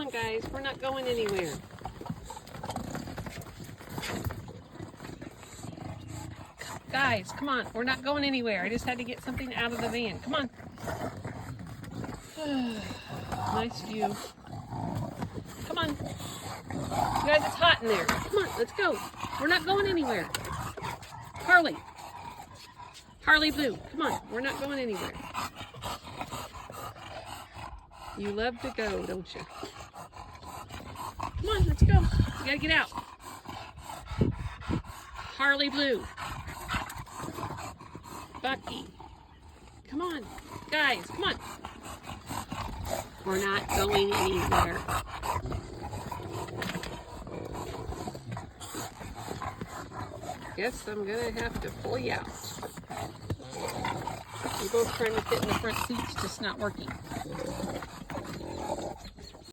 on, guys. We're not going anywhere. Guys, come on. We're not going anywhere. I just had to get something out of the van. Come on. Nice view. Come on. You guys, it's hot in there. Come on, let's go. We're not going anywhere. Harley. Harley Blue. Come on. We're not going anywhere. You love to go, don't you? Come on, let's go. You gotta get out. Harley Blue. Bucky. Come on. Guys, come on. We're not going anywhere. Guess I'm gonna have to pull you out. You're both trying to fit in the front seats, just not working.